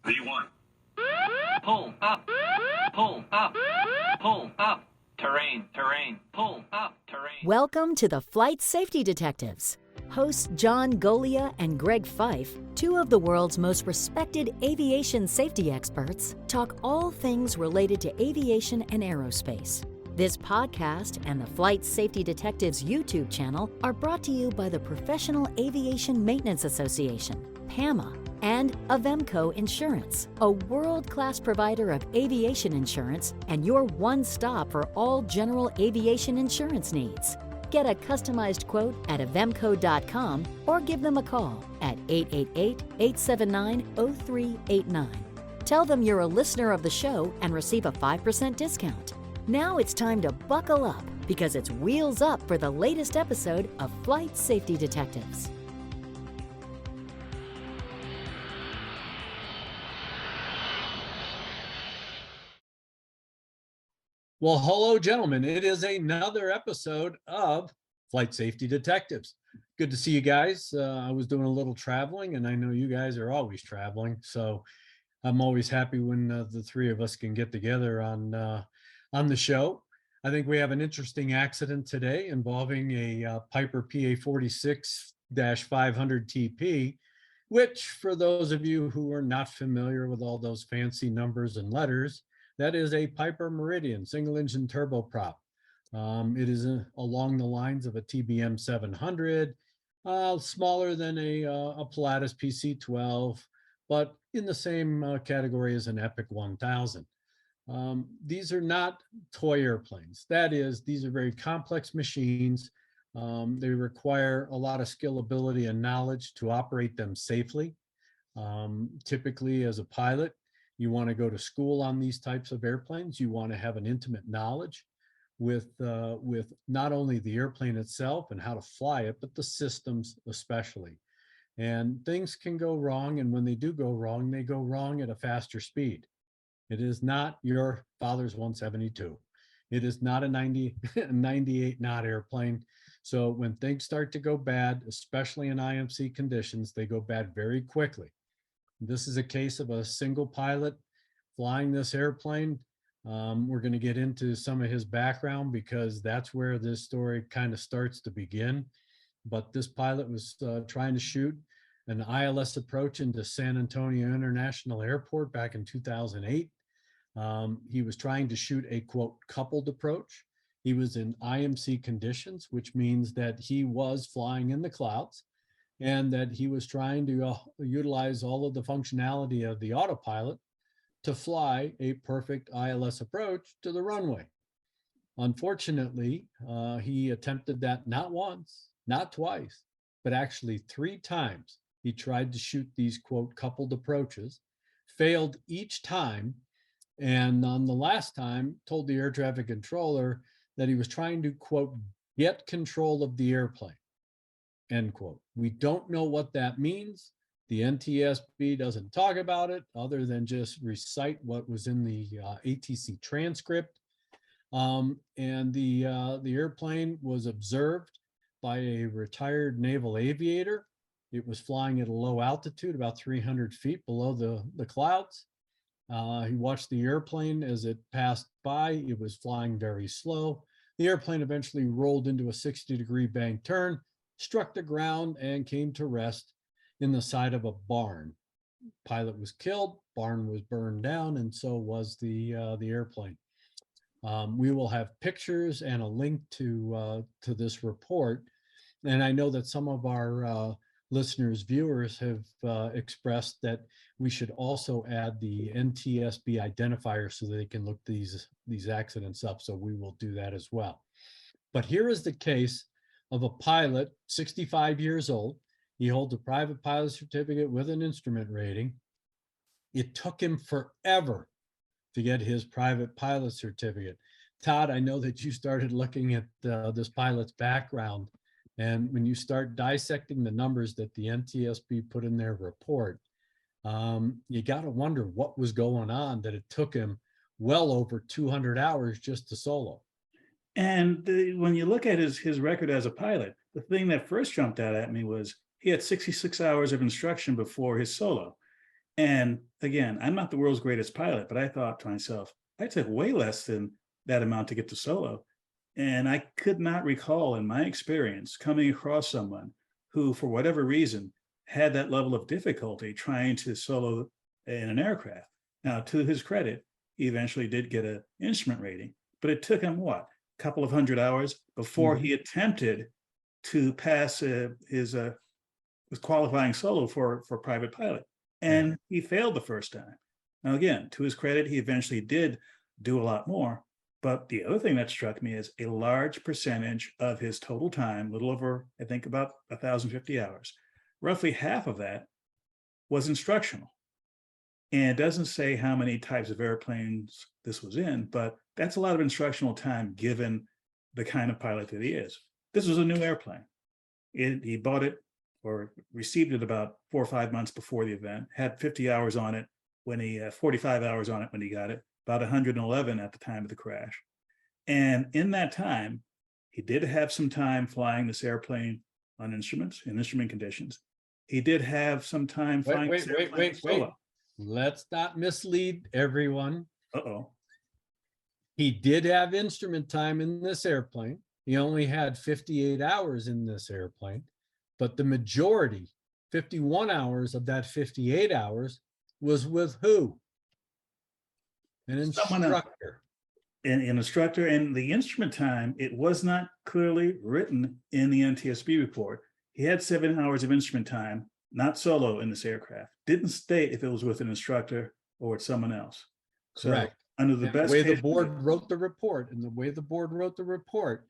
V1. Pull up, pull up, pull up. Terrain, terrain, pull up, terrain. Welcome to the Flight Safety Detectives. Hosts John Golia and Greg Fife, two of the world's most respected aviation safety experts, talk all things related to aviation and aerospace. This podcast and the Flight Safety Detectives YouTube channel are brought to you by the Professional Aviation Maintenance Association, PAMA, and Avemco Insurance, a world-class provider of aviation insurance and your one-stop for all general aviation insurance needs. Get a customized quote at avemco.com or give them a call at 888-879-0389. Tell them you're a listener of the show and receive a 5% discount. Now it's time to buckle up because it's wheels up for the latest episode of Flight Safety Detectives. Well, hello, gentlemen. It is another episode of Flight Safety Detectives. Good to see you guys. I was doing a little traveling, and I know you guys are always traveling. So I'm always happy when the three of us can get together on the show. I think we have an interesting accident today involving a Piper PA46-500TP, which, for those of you who are not familiar with all those fancy numbers and letters, that is a Piper Meridian single-engine turboprop. It is along the lines of a TBM 700, smaller than a Pilatus PC-12, but in the same category as an Epic 1000. These are not toy airplanes. That is, these are very complex machines. They require a lot of skill, ability, and knowledge to operate them safely. Typically, as a pilot, you want to go to school on these types of airplanes. You want to have an intimate knowledge with not only the airplane itself and how to fly it, but the systems especially. And things can go wrong, and when they do go wrong, they go wrong at a faster speed. It is not your father's 172. It is not a 98 knot airplane. So when things start to go bad, especially in IMC conditions, they go bad very quickly. This is a case of a single pilot flying this airplane. We're going to get into some of his background because that's where this story kind of starts to begin. But this pilot was trying to shoot an ILS approach into San Antonio International Airport back in 2008. He was trying to shoot a, quote, coupled approach. He was in IMC conditions, which means that he was flying in the clouds, and that he was trying to utilize all of the functionality of the autopilot to fly a perfect ILS approach to the runway. Unfortunately, he attempted that not once, not twice, but actually 3 times. He tried to shoot these, quote, coupled approaches, failed each time, and on the last time told the air traffic controller that he was trying to, quote, get control of the airplane. End quote. We don't know what that means. The NTSB doesn't talk about it other than just recite what was in the ATC transcript. And the airplane was observed by a retired naval aviator. It was flying at a low altitude, about 300 feet below the clouds. He watched the airplane as it passed by. It was flying very slow. The airplane eventually rolled into a 60-degree bank turn, struck the ground, and came to rest in the side of a barn. Pilot was killed, barn was burned down, and so was the airplane. We will have pictures and a link to this report. And I know that some of our listeners, viewers have expressed that we should also add the NTSB identifier so they can look these accidents up. So we will do that as well. But here is the case of a pilot, 65 years old. He holds a private pilot certificate with an instrument rating. It took him forever to get his private pilot certificate. Todd, I know that you started looking at this pilot's background, and when you start dissecting the numbers that the NTSB put in their report, you got to wonder what was going on that it took him well over 200 hours just to solo. And when you look at his record as a pilot, the thing that first jumped out at me was he had 66 hours of instruction before his solo. And again, I'm not the world's greatest pilot, but I thought to myself, I took way less than that amount to get to solo. And I could not recall in my experience coming across someone who, for whatever reason, had that level of difficulty trying to solo in an aircraft. Now, to his credit, he eventually did get an instrument rating, but it took him what, a couple of 100 hours before he attempted to pass his qualifying solo for private pilot. And he failed the first time. Now, again, to his credit, he eventually did do a lot more. But the other thing that struck me is a large percentage of his total time, a little over, I think, about 1,050 hours, roughly half of that was instructional. And it doesn't say how many types of airplanes this was in, but that's a lot of instructional time given the kind of pilot that he is. This was a new airplane. He bought it or received it about 4 or 5 months before the event, had 50 hours on it when he, 45 hours on it when he got it, about 111 at the time of the crash. And in that time, he did have some time flying this airplane on instruments, in instrument conditions. He did have some time flying. Wait. Let's not mislead everyone. Uh-oh. He did have instrument time in this airplane. He only had 58 hours in this airplane, but the majority, 51 hours of that 58 hours was with who? An instructor. An instructor, and the instrument time, it was not clearly written in the NTSB report. He had 7 hours of instrument time, not solo in this aircraft. Didn't state if it was with an instructor or with someone else. So Correct. Under the best way the case, board wrote the report,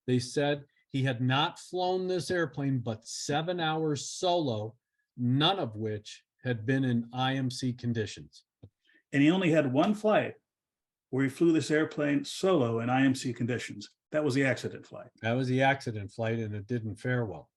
they said he had not flown this airplane but 7 hours solo, none of which had been in IMC conditions. And he only had one flight where he flew this airplane solo in IMC conditions. That was the accident flight. That was the accident flight, and it didn't fare well.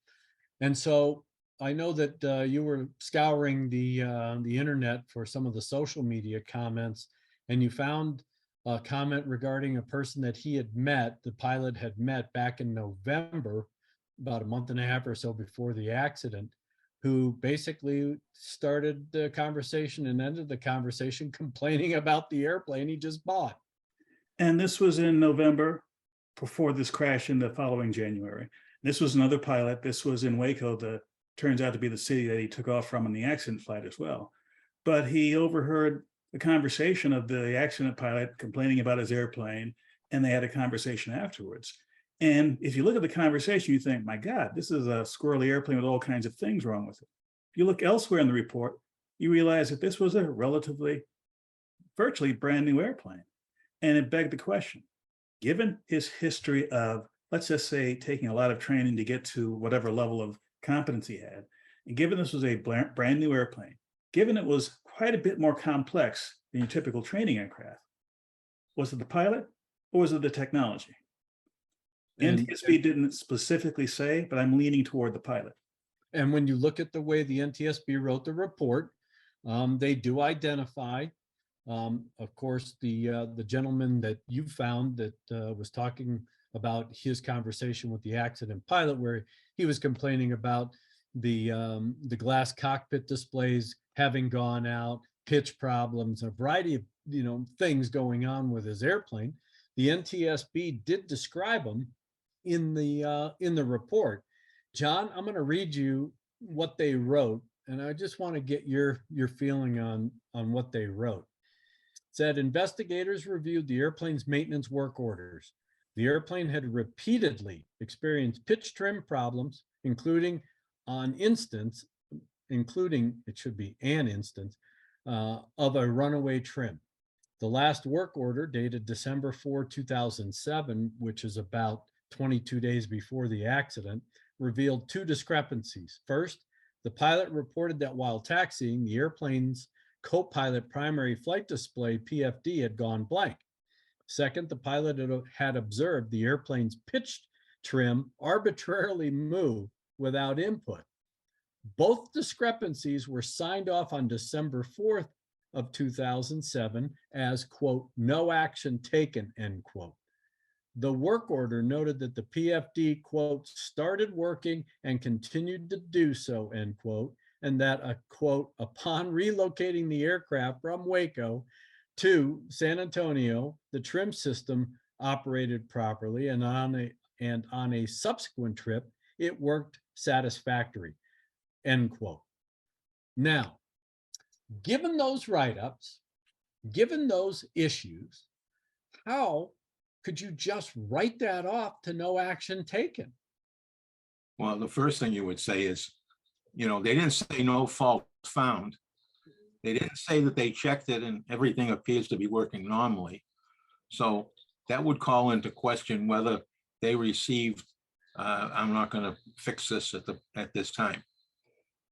And so I know that you were scouring the internet for some of the social media comments, and you found a comment regarding a person that he had met, the pilot had met back in November, about a month and a half or so before the accident, who basically started the conversation and ended the conversation complaining about the airplane he just bought. And this was in November before this crash in the following January. This was another pilot. This was in Waco, that turns out to be the city that he took off from in the accident flight as well. But he overheard the conversation of the accident pilot complaining about his airplane, and they had a conversation afterwards. And if you look at the conversation, you think, my God, this is a squirrely airplane with all kinds of things wrong with it. If you look elsewhere in the report, you realize that this was a virtually brand new airplane. And it begged the question, given his history of, let's just say, taking a lot of training to get to whatever level of competence he had, and given this was a brand new airplane, given it was quite a bit more complex than your typical training aircraft, was it the pilot or was it the technology? NTSB didn't specifically say, but I'm leaning toward the pilot. And when you look at the way the NTSB wrote the report, they do identify, of course, the gentleman that you found that was talking about his conversation with the accident pilot, where he was complaining about the glass cockpit displays having gone out, pitch problems, a variety of things going on with his airplane. The NTSB did describe them in the report. John, I'm going to read you what they wrote, and I just want to get your feeling on what they wrote. It said, investigators reviewed the airplane's maintenance work orders. The airplane had repeatedly experienced pitch trim problems, including an instance of a runaway trim. The last work order, dated December 4, 2007, which is about 22 days before the accident, revealed two discrepancies. First, the pilot reported that while taxiing, the airplane's co-pilot primary flight display, PFD, had gone blank. Second, the pilot had observed the airplane's pitch trim arbitrarily move without input. Both discrepancies were signed off on December 4th of 2007 as, quote, no action taken, end quote. The work order noted that the PFD, quote, started working and continued to do so, end quote, and that a quote, upon relocating the aircraft from Waco to San Antonio, the trim system operated properly, and on a subsequent trip, it worked satisfactory, end quote. Now, given those write-ups, given those issues, how could you just write that off to no action taken? Well, the first thing you would say is, they didn't say no fault found. They didn't say that they checked it and everything appears to be working normally. So that would call into question whether they received, I'm not going to fix this at this time.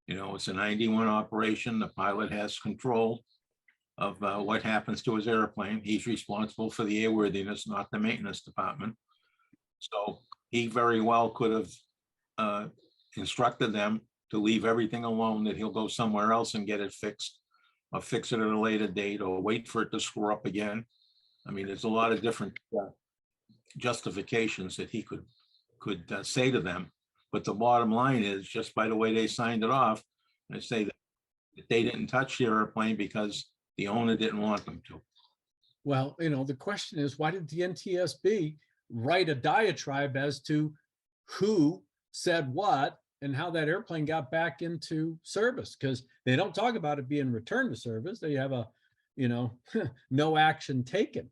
It's a 91 operation. The pilot has control of what happens to his airplane. He's responsible for the airworthiness, not the maintenance department. So he very well could have instructed them to leave everything alone, that he'll go somewhere else and get it fixed, or fix it at a later date, or wait for it to screw up again. I mean, there's a lot of different justifications that he could say to them. But the bottom line is, just by the way they signed it off, they say that they didn't touch the airplane because the owner didn't want them to. Well, the question is, why did the NTSB write a diatribe as to who said what and how that airplane got back into service? Because they don't talk about it being returned to service. They have a, no action taken.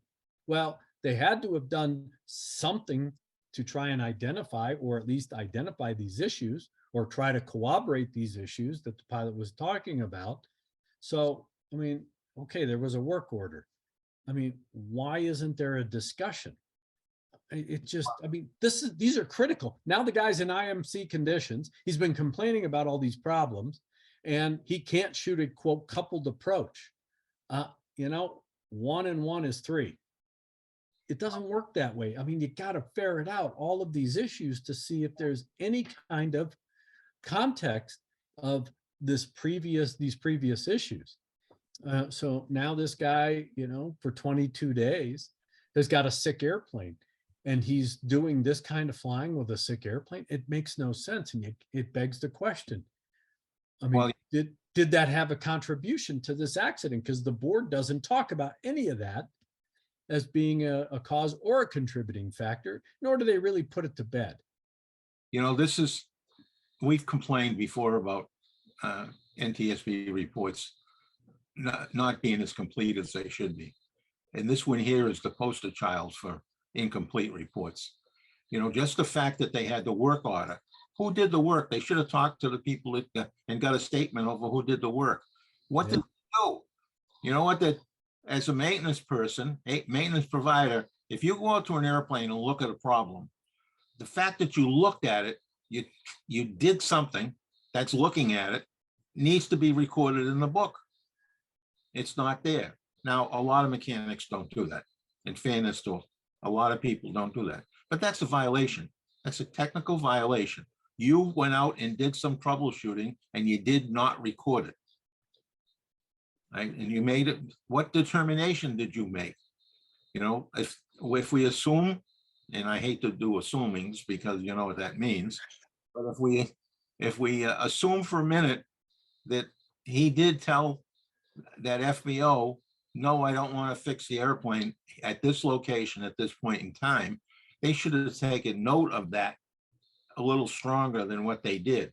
Well, they had to have done something to try and identify, or at least identify these issues, or try to corroborate these issues that the pilot was talking about. So, I mean, okay, there was a work order. I mean, why isn't there a discussion? It just, I mean, these are critical. Now the guy's in IMC conditions. He's been complaining about all these problems, and he can't shoot a quote coupled approach. 1 and 1 is 3. It doesn't work that way. I mean, you got to ferret out all of these issues to see if there's any kind of context of these previous issues. So now this guy, for 22 days, has got a sick airplane, and he's doing this kind of flying with a sick airplane. It makes no sense, and it begs the question. I mean, well, did that have a contribution to this accident? Because the board doesn't talk about any of that as being a cause or a contributing factor, nor do they really put it to bed. We've complained before about NTSB reports not being as complete as they should be. And this one here is the poster child for incomplete reports. Just the fact that they had the work order. Who did the work? They should have talked to the people and got a statement over who did the work. What did they do? You know what, that as a maintenance person, a maintenance provider, if you go out to an airplane and look at a problem, the fact that you looked at it, you did something that's looking at it, needs to be recorded in the book. It's not there. Now, a lot of mechanics don't do that. In fairness to a lot of people don't do that. But that's a violation. That's a technical violation. You went out and did some troubleshooting and you did not record it. Right? And you made it. What determination did you make? If we assume, and I hate to do assumings because you know what that means, but if we assume for a minute that he did tell that FBO, no, I don't want to fix the airplane at this location at this point in time, they should have taken note of that a little stronger than what they did.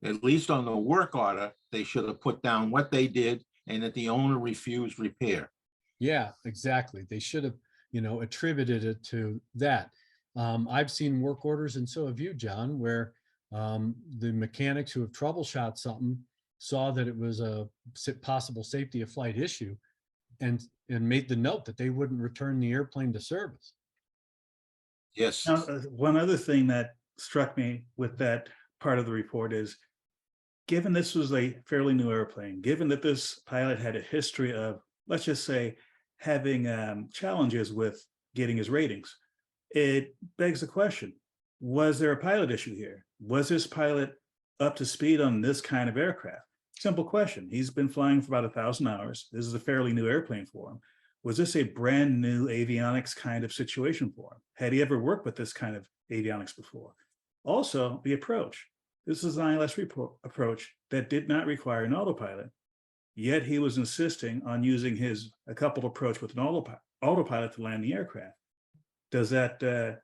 At least on the work order, they should have put down what they did and that the owner refused repair. Yeah, exactly. They should have, attributed it to that. I've seen work orders, and so have you, John, where the mechanics who have troubleshot something saw that it was a possible safety of flight issue and made the note that they wouldn't return the airplane to service. Yes. Now, one other thing that struck me with that part of the report is, given this was a fairly new airplane, given that this pilot had a history of, let's just say, having challenges with getting his ratings, it begs the question, was there a pilot issue here? Was this pilot up to speed on this kind of aircraft? Simple question. He's been flying for about 1,000 hours. This is a fairly new airplane for him. Was this a brand new avionics kind of situation for him? Had he ever worked with this kind of avionics before? Also, the approach. This is an ILS approach that did not require an autopilot, yet he was insisting on using a coupled approach with an autopilot to land the aircraft. Does that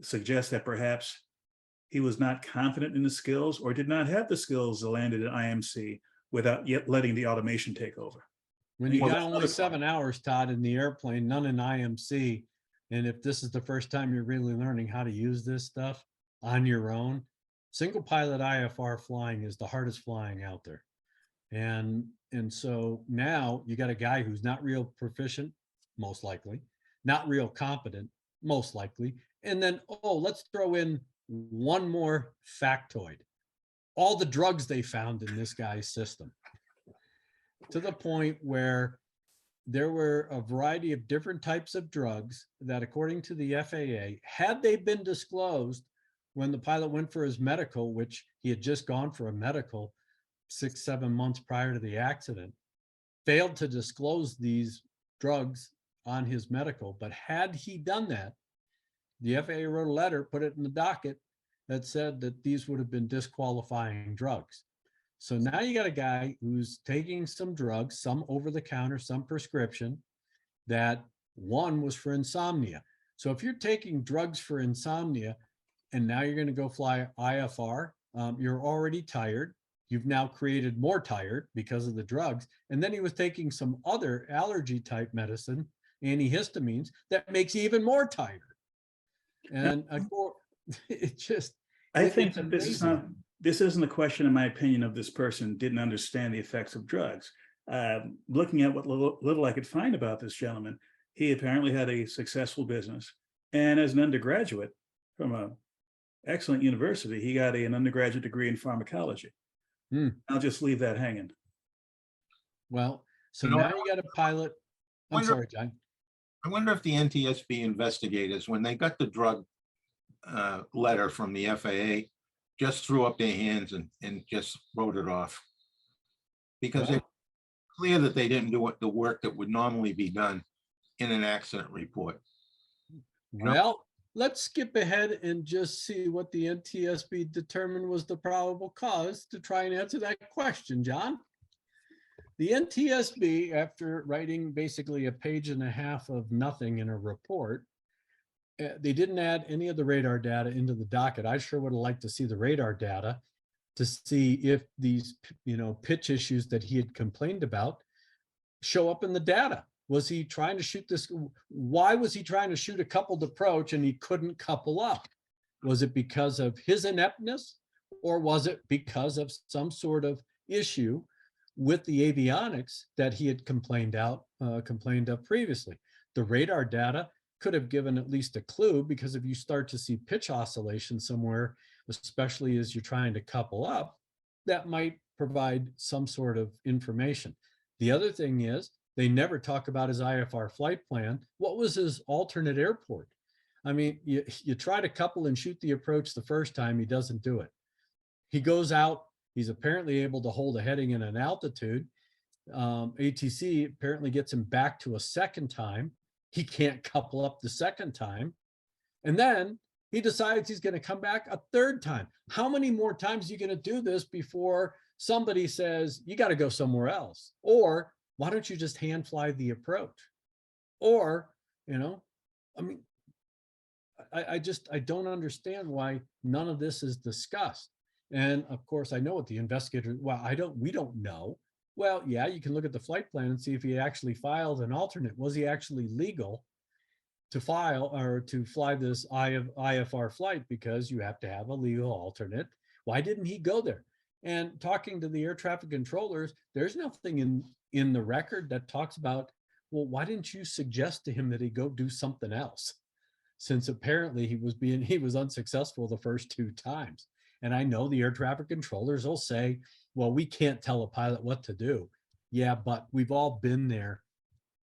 suggest that perhaps he was not confident in the skills or did not have the skills to land at an IMC without yet letting the automation take over? When you Well, got that's only another 7 hours, Todd, in the airplane, none in IMC, and if this is the first time you're really learning how to use this stuff on your own, single pilot IFR flying is the hardest flying out there. And so now you got a guy who's not real proficient, most likely, not real competent, most likely. And then, oh, let's throw in one more factoid. All the drugs they found in this guy's system, to the point where there were a variety of different types of drugs that, according to the FAA, had they been disclosed when the pilot went for his medical, which he had just gone for a medical 6-7 months prior to the accident, failed to disclose these drugs on his medical. But had he done that, the FAA wrote a letter, put it in the docket that said that these would have been disqualifying drugs. So now you got a guy who's taking some drugs, some over the counter, some prescription, that one was for insomnia. So if you're taking drugs for insomnia and now you're going to go fly IFR, you're already tired. You've now created more tired because of the drugs. And then he was taking some other allergy type medicine, antihistamines, that makes you even more tired. And it just, I think that amazing. this isn't a question, in my opinion, of this person didn't understand the effects of drugs. Looking at what little I could find about this gentleman, he apparently had a successful business. And as an undergraduate from an excellent university, he got an undergraduate degree in pharmacology. I'll just leave that hanging. Well, so You know, now you got a pilot. I'm wonder- sorry, John. I wonder if the NTSB investigators, when they got the drug letter from the FAA, just threw up their hands and just wrote it off. Because Well- it's clear that they didn't do the work that would normally be done in an accident report. Well, let's skip ahead and just see what the NTSB determined was the probable cause to try and answer that question, John. The NTSB, after writing basically a page and a half of nothing in a report, they didn't add any of the radar data into the docket. I sure would have liked to see the radar data to see if these, pitch issues that he had complained about show up in the data. Was he trying to shoot this? Why was he trying to shoot a coupled approach and he couldn't couple up? Was it because of his ineptness, or was it because of some sort of issue with the avionics that he had complained of previously? The radar data could have given at least a clue, because if you start to see pitch oscillation somewhere, especially as you're trying to couple up, that might provide some sort of information. The other thing is, they never talk about his IFR flight plan. What was his alternate airport? I mean, you try to couple and shoot the approach the first time, he doesn't do it. He goes out, he's apparently able to hold a heading and an altitude. ATC apparently gets him back to a second time. He can't couple up the second time. And then he decides he's going to come back a third time. How many more times are you going to do this before somebody says, you got to go somewhere else? Or why don't you just hand fly the approach? Or, I don't understand why none of this is discussed. And of course, I know what the investigators, we don't know. Well, yeah, you can look at the flight plan and see if he actually filed an alternate. Was he actually legal to file or to fly this IFR flight? Because you have to have a legal alternate. Why didn't he go there? And talking to the air traffic controllers, there's nothing in the record that talks about, well, why didn't you suggest to him that he go do something else? Since apparently he was unsuccessful the first 2 times. And I know the air traffic controllers will say, well, we can't tell a pilot what to do. Yeah, but we've all been there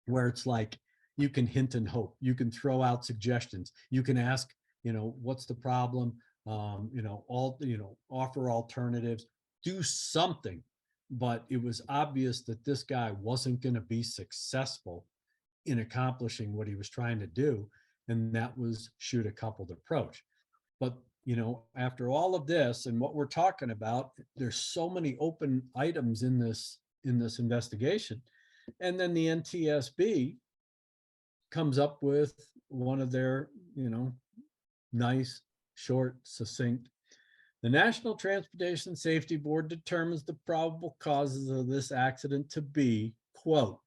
where it's like, you can hint and hope. You can throw out suggestions. You can ask, what's the problem? Offer alternatives, do something. But it was obvious that this guy wasn't going to be successful in accomplishing what he was trying to do. And that was shoot a coupled approach. But after all of this and what we're talking about, there's so many open items in this investigation. And then the NTSB comes up with one of their, nice, short, succinct. The National Transportation Safety Board determines the probable causes of this accident to be, quote,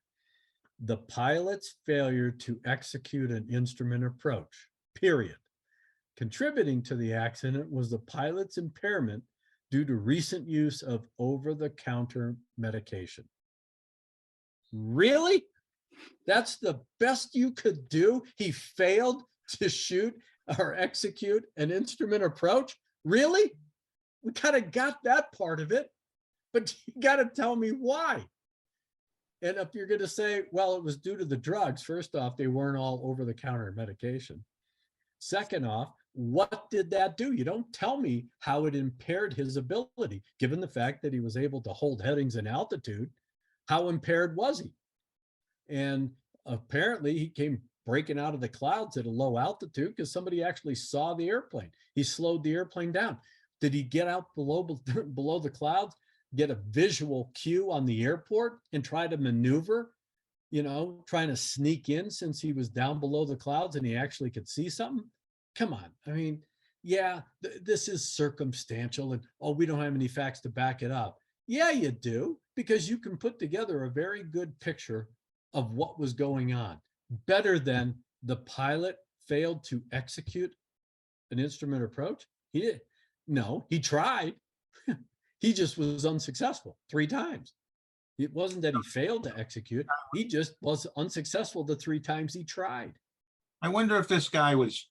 the pilot's failure to execute an instrument approach, period. Contributing to the accident was the pilot's impairment due to recent use of over-the-counter medication. Really? That's the best you could do? He failed to shoot or execute an instrument approach? Really? We kind of got that part of it, but you got to tell me why. And if you're going to say, well, it was due to the drugs, first off, they weren't all over-the-counter medication. Second off, what did that do? You don't tell me how it impaired his ability, given the fact that he was able to hold headings and altitude. How impaired was he? And apparently he came breaking out of the clouds at a low altitude because somebody actually saw the airplane. He slowed the airplane down. Did he get out below the clouds, get a visual cue on the airport and try to maneuver, trying to sneak in since he was down below the clouds and he actually could see something? Come on. I mean, yeah, this is circumstantial and, oh, we don't have any facts to back it up. Yeah, you do, because you can put together a very good picture of what was going on. Better than the pilot failed to execute an instrument approach. He did. No, he tried. He just was unsuccessful 3 times. It wasn't that he failed to execute. He just was unsuccessful the 3 times he tried. I wonder if this guy was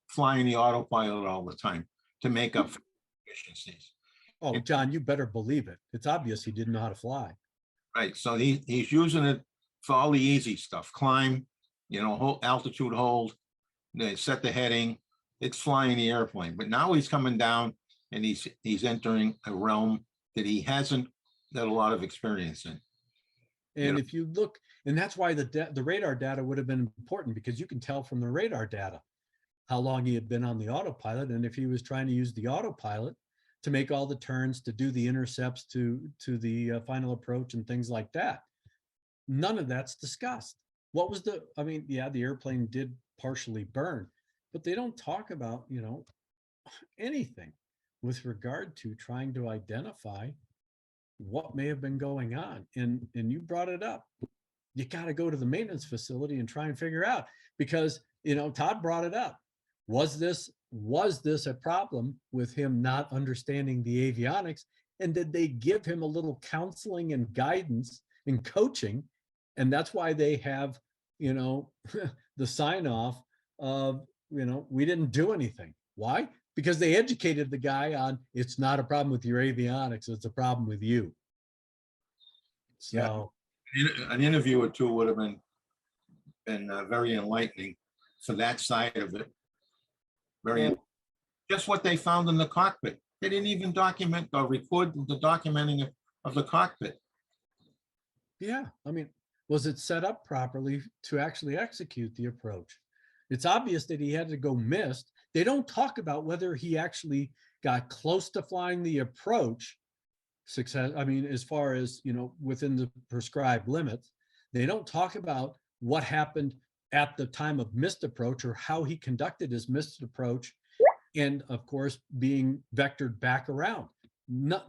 flying the autopilot all the time to make up for efficiencies. Oh, John, you better believe it. It's obvious he didn't know how to fly. Right. So he's using it for all the easy stuff. Climb, hold altitude hold, set the heading. It's flying the airplane. But now he's coming down and he's entering a realm that he hasn't got a lot of experience in. And if you look, and that's why the radar data would have been important, because you can tell from the radar data how long he had been on the autopilot. And if he was trying to use the autopilot to make all the turns, to do the intercepts to the final approach and things like that. None of that's discussed. What was the airplane did partially burn, but they don't talk about, anything with regard to trying to identify what may have been going on. And you brought it up. You got to go to the maintenance facility and try and figure out, because, Todd brought it up. Was this a problem with him not understanding the avionics? And did they give him a little counseling and guidance and coaching? And that's why they have, the sign off of, we didn't do anything. Why? Because they educated the guy on, it's not a problem with your avionics, it's a problem with you. So an interview or two would have been very enlightening for that side of it. Just what they found in the cockpit. They didn't even document or record the documenting of the cockpit. Yeah, I mean, was it set up properly to actually execute the approach? It's obvious that he had to go missed. They don't talk about whether he actually got close to flying the approach success. I mean, as far as, within the prescribed limits, they don't talk about what happened at the time of missed approach or how he conducted his missed approach. And of course, being vectored back around.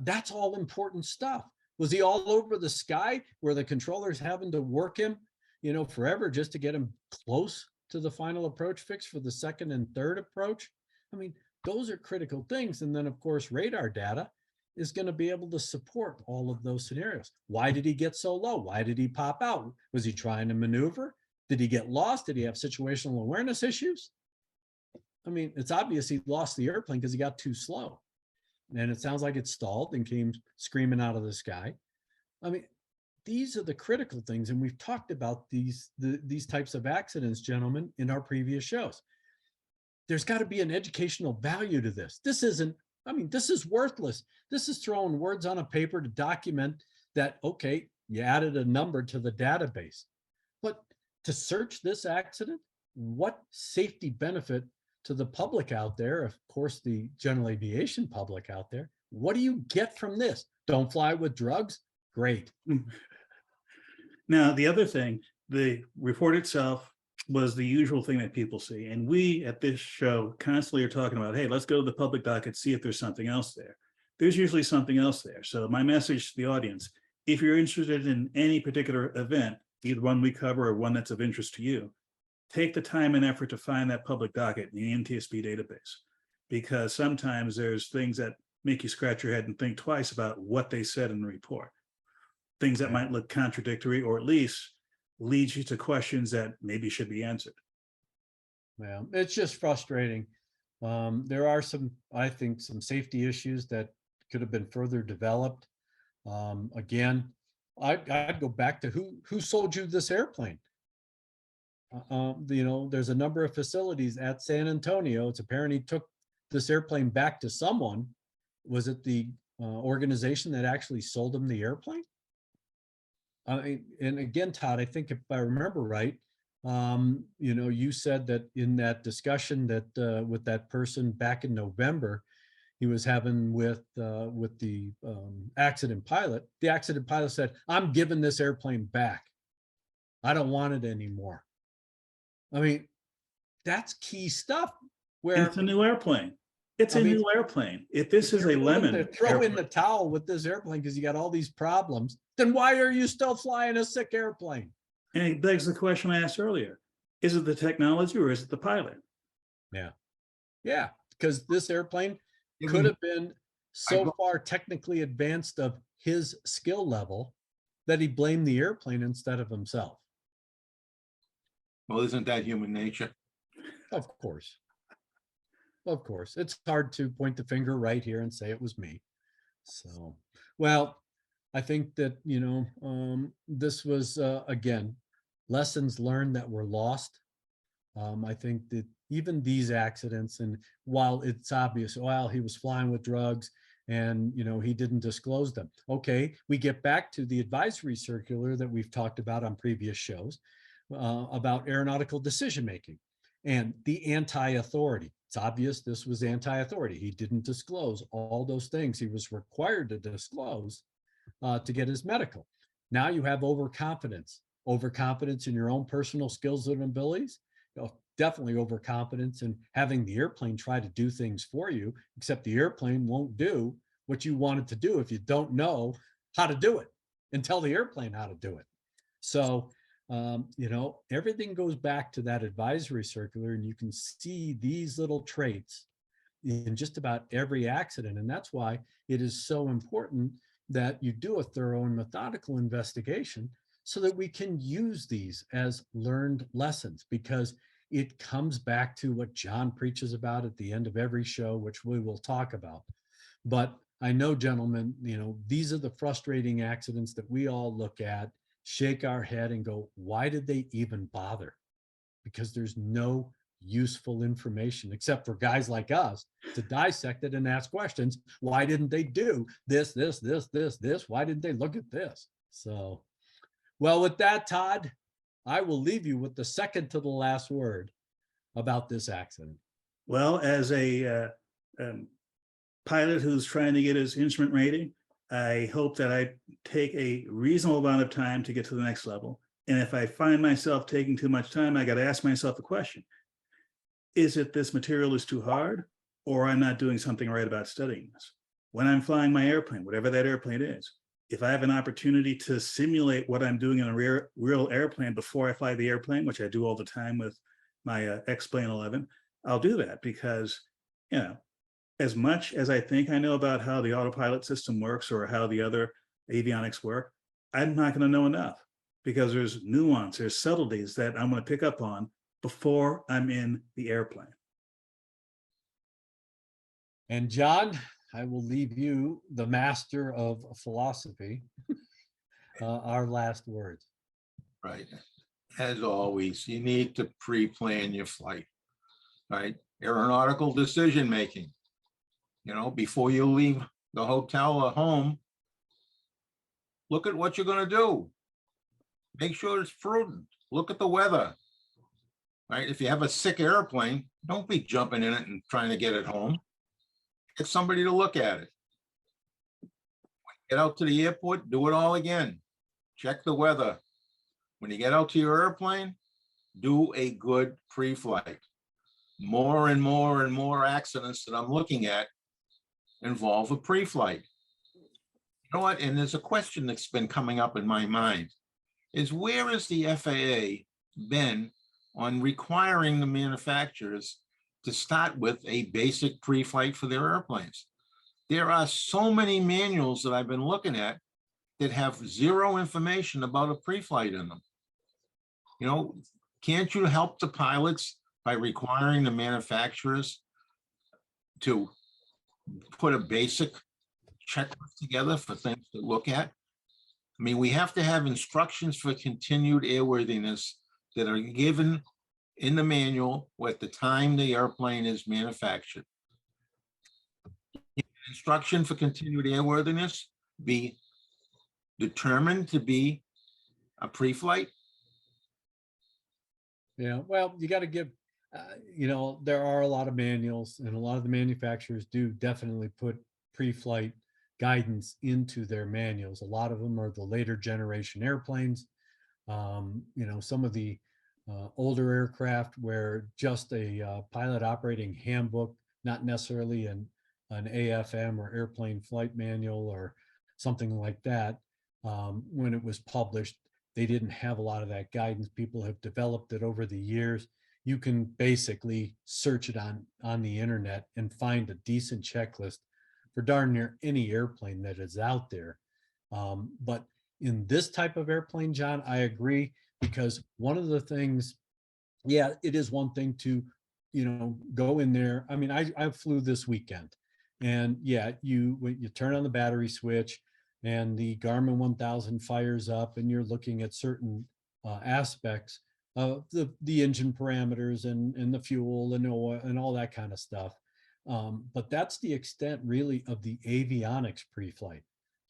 That's all important stuff. Was he all over the sky where the controller's having to work him, forever just to get him close to the final approach fix for the second and third approach? I mean, those are critical things. And then of course, radar data is going to be able to support all of those scenarios. Why did he get so low? Why did he pop out? Was he trying to maneuver? Did he get lost? Did he have situational awareness issues? I mean, it's obvious he lost the airplane because he got too slow. And it sounds like it stalled and came screaming out of the sky. I mean, these are the critical things. And we've talked about these types of accidents, gentlemen, in our previous shows. There's got to be an educational value to this. This is worthless. This is throwing words on a paper to document that, okay, you added a number to the database. But to search this accident, what safety benefit to the public out there, of course, the general aviation public out there, what do you get from this? Don't fly with drugs? Great. Now, the other thing, the report itself was the usual thing that people see. And we at this show constantly are talking about, hey, let's go to the public docket, see if there's something else there. There's usually something else there. So my message to the audience, if you're interested in any particular event, either one we cover or one that's of interest to you, take the time and effort to find that public docket in the NTSB database, because sometimes there's things that make you scratch your head and think twice about what they said in the report. Things that might look contradictory, or at least leads you to questions that maybe should be answered. Well, it's just frustrating. There are some, I think, some safety issues that could have been further developed. Again, I'd go back to who sold you this airplane? There's a number of facilities at San Antonio. It's apparent he took this airplane back to someone. Was it the organization that actually sold him the airplane? And again, Todd, I think if I remember right, you said that in that discussion that with that person back in November, he was having with the accident pilot. The accident pilot said, "I'm giving this airplane back. I don't want it anymore." I mean, that's key stuff. Where it's a new airplane. It's a new airplane. If this is a lemon, throw in the towel with this airplane because you got all these problems, then why are you still flying a sick airplane? And it begs the question I asked earlier. Is it the technology or is it the pilot? Yeah, because this airplane could have been so far technically advanced of his skill level that he blamed the airplane instead of himself. Well, isn't that human nature? Of course. Of course, it's hard to point the finger right here and say it was me. So, well, I think that, this was, again, lessons learned that were lost. I think that even these accidents, and while it's obvious, well, he was flying with drugs and, he didn't disclose them. Okay, we get back to the advisory circular that we've talked about on previous shows about aeronautical decision-making and the anti-authority. It's obvious this was anti-authority. He didn't disclose all those things he was required to disclose to get his medical. Now you have overconfidence in your own personal skills and abilities. Definitely overconfidence in having the airplane try to do things for you, except the airplane won't do what you want it to do if you don't know how to do it, and tell the airplane how to do it. So everything goes back to that advisory circular, and you can see these little traits in just about every accident. And that's why it is so important that you do a thorough and methodical investigation so that we can use these as learned lessons, because it comes back to what John preaches about at the end of every show, which we will talk about. But I know, gentlemen, these are the frustrating accidents that we all look at, shake our head and go, why did they even bother? Because there's no useful information except for guys like us to dissect it and ask questions. Why didn't they do this? Why didn't they look at this? So, well, with that, Todd, I will leave you with the second to the last word about this accident. Well, as a pilot who's trying to get his instrument rating, I hope that I take a reasonable amount of time to get to the next level. And if I find myself taking too much time, I got to ask myself the question, is it this material is too hard, or I'm not doing something right about studying this? When I'm flying my airplane, whatever that airplane is, if I have an opportunity to simulate what I'm doing in a real airplane before I fly the airplane, which I do all the time with my X-Plane 11, I'll do that, because, as much as I think I know about how the autopilot system works or how the other avionics work, I'm not going to know enough, because there's nuance, there's subtleties that I'm going to pick up on before I'm in the airplane. And John, I will leave you, the master of philosophy, our last words. Right. As always, you need to pre-plan your flight, right? Aeronautical decision-making. Before you leave the hotel or home, look at what you're going to do. Make sure it's prudent. Look at the weather. right? If you have a sick airplane, don't be jumping in it and trying to get it home. Get somebody to look at it. Get out to the airport, do it all again. Check the weather. When you get out to your airplane, do a good pre-flight. More and more and more accidents that I'm looking at involve a pre-flight. You know what? And there's a question that's been coming up in my mind is where has the FAA been on requiring the manufacturers to start with a basic pre-flight for their airplanes? There are so many manuals that I've been looking at that have zero information about a pre-flight in them. You know, can't you help the pilots by requiring the manufacturers to put a basic checklist together for things to look at? I mean, we have to have instructions for continued airworthiness that are given in the manual at the time the airplane is manufactured. Instruction for continued airworthiness be determined to be a pre-flight? Yeah, well, you got to give, you know, there are a lot of manuals, and a lot of the manufacturers do definitely put pre-flight guidance into their manuals. A lot of them are the later generation airplanes. You know, some of the older aircraft where just a pilot operating handbook, not necessarily an AFM or airplane flight manual or something like that. When it was published, they didn't have a lot of that guidance. People have developed it over the years. You can basically search it on the internet and find a decent checklist for darn near any airplane that is out there. But in this type of airplane, John, I agree, because one of the things, yeah, it is one thing to, you know, go in there. I mean, I flew this weekend, and yeah, when you turn on the battery switch and the Garmin 1000 fires up, and you're looking at certain aspects of the engine parameters and the fuel and oil and all that kind of stuff. But that's the extent really of the avionics pre-flight.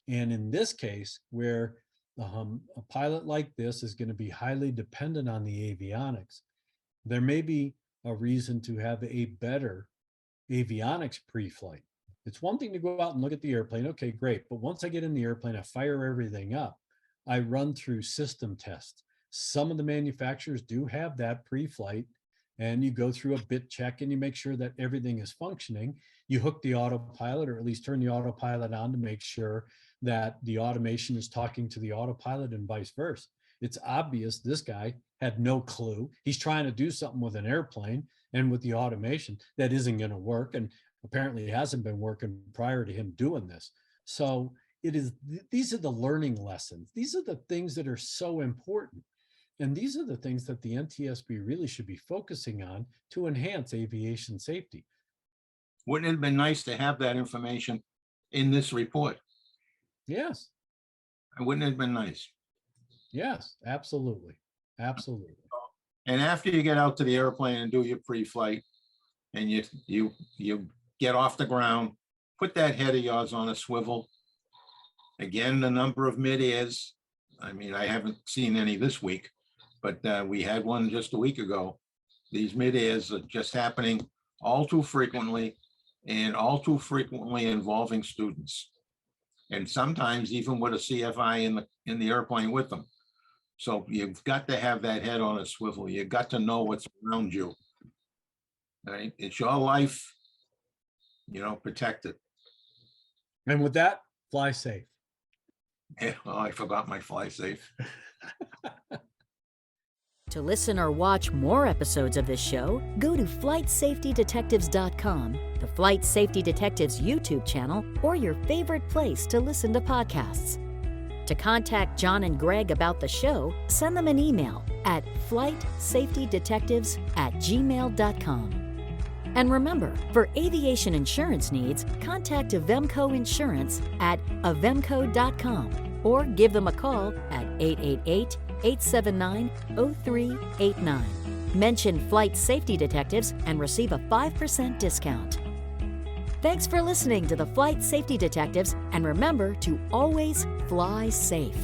And in this case, where a pilot like this is going to be highly dependent on the avionics, there may be a reason to have a better avionics pre-flight. It's one thing to go out and look at the airplane. Okay, great. But once I get in the airplane, I fire everything up. I run through system tests. Some of the manufacturers do have that pre-flight, and you go through a bit check and you make sure that everything is functioning. You hook the autopilot, or at least turn the autopilot on to make sure that the automation is talking to the autopilot and vice versa. It's obvious this guy had no clue. He's trying to do something with an airplane and with the automation that isn't going to work. And apparently it hasn't been working prior to him doing this. So these are the learning lessons. These are the things that are so important. And these are the things that the NTSB really should be focusing on to enhance aviation safety. Wouldn't it have been nice to have that information in this report? Yes. Wouldn't it have been nice? Yes, absolutely. Absolutely. And after you get out to the airplane and do your pre-flight, and you get off the ground, put that head of yours on a swivel. Again, the number of mid-airs, I mean, I haven't seen any this week, but we had one just a week ago. These mid-airs are just happening all too frequently, and all too frequently involving students. And sometimes even with a CFI in the airplane with them. So you've got to have that head on a swivel. You've got to know what's around you. Right? It's your life, you know, protect it. And with that, fly safe. Yeah, well, I forgot my fly safe. To listen or watch more episodes of this show, go to flightsafetydetectives.com, the Flight Safety Detectives YouTube channel, or your favorite place to listen to podcasts. To contact John and Greg about the show, send them an email at flightsafetydetectives@gmail.com. And remember, for aviation insurance needs, contact Avemco Insurance at avemco.com or give them a call at 888-879-0389. Mention Flight Safety Detectives and receive a 5% discount. Thanks for listening to the Flight Safety Detectives, and remember to always fly safe.